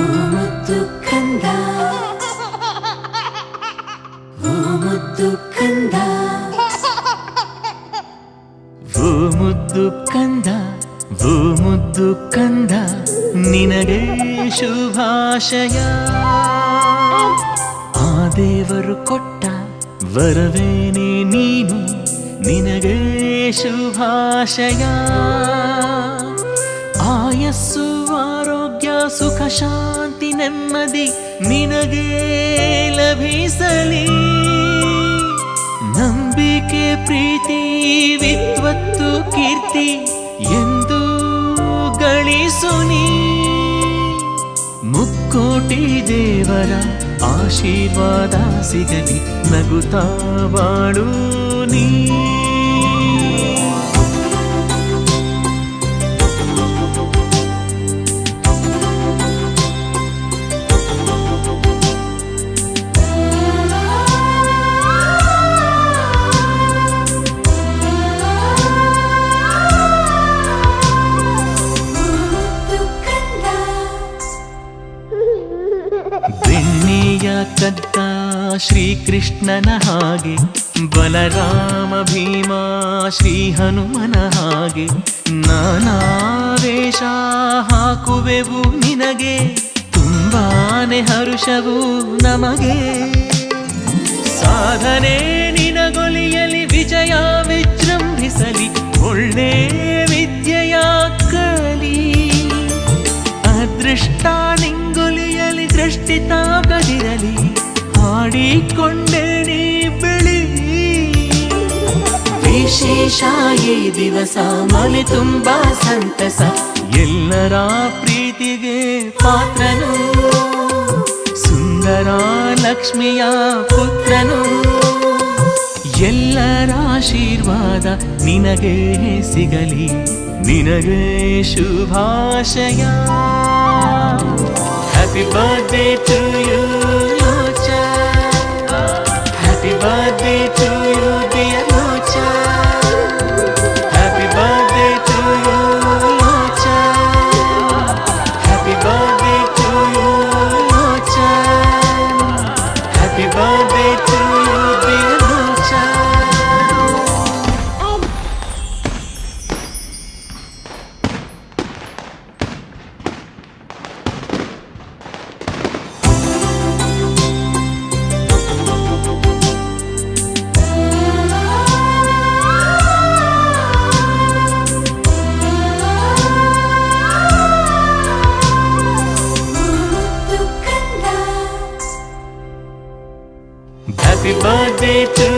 ಓ ಮುದ್ದು ಕಂದ, ಓ ಮುದ್ದು ಕಂದ, ಓ ಮುದ್ದು ಕಂದ, ಓ ಮುದ್ದು ಕಂದ, ನಿನಗೆ ಶುಭಾಶಯ. ಆ ದೇವರು ಕೊಟ್ಟ ವರವೇನೆ ನೀನು, ನಿನಗೆ ಶುಭಾಶಯ. ಆಯಸ್ಸು ಆರೋಗ್ಯ ಸುಖ ಶಾಂತಿ ನೆಮ್ಮದಿ ನಿನಗೆ ಲಭಿಸಲಿ. ನಂಬಿಕೆ ಪ್ರೀತಿ ವಿದ್ವತ್ತು ಕೀರ್ತಿ ಎಂದು ಗಳಿಸು ನೀ. ಮುಕ್ಕೋಟಿ ದೇವರ ಆಶೀರ್ವಾದ ಸಿಗಲಿ, ನಗುತ್ತಾ ಬಾಳು ನೀ. ಬೆಣ್ಣೆಯ ಕದ್ದ ಶ್ರೀಕೃಷ್ಣನ ಹಾಗೆ, ಬಲರಾಮ ಭೀಮ ಶ್ರೀ ಹನುಮನ ಹಾಗೆ, ನಾನಾ ವೇಷ ಹಾಕುವೆವು ನಿನಗೆ, ತುಂಬಾನೆ ಹರುಷವು ನಮಗೆ. ಸಾಧನೆ ನಿನಗೊಲಿಯಲಿ, ವಿಜಯ ವಿಜೃಂಭಿಸಲಿ, ಒಳ್ಳೆ ವಿದ್ಯೆಯ ಕಲಿ. ಅದೃಷ್ಟ ನಿಂಗೊಲಿಯಲಿ, ದೃಷ್ಟಿ ತಾಗದಿರಲಿ, ಹಾಡಿಕೊಂಡೆ ನೀ ಬೆಳಿ. ವಿಶೇಷ ಈ ದಿವಸ ಮನೆ ತುಂಬಾ ಸಂತಸ, ಎಲ್ಲರ ಪ್ರೀತಿಗೆ ಪಾತ್ರನು, ಸುಂದರ ಲಕ್ಷ್ಮಿಯ ಪುತ್ರನು. ಎಲ್ಲರ ಆಶೀರ್ವಾದ ನಿನಗೆ ಸಿಗಲಿ, ನಿನಗೆ ಶುಭಾಶಯ. Happy birthday to you, Locha. Happy birthday to you, dear Locha. Happy birthday to you, Locha. Happy birthday to you, Locha. Happy birthday to you, dear Locha. Happy birthday to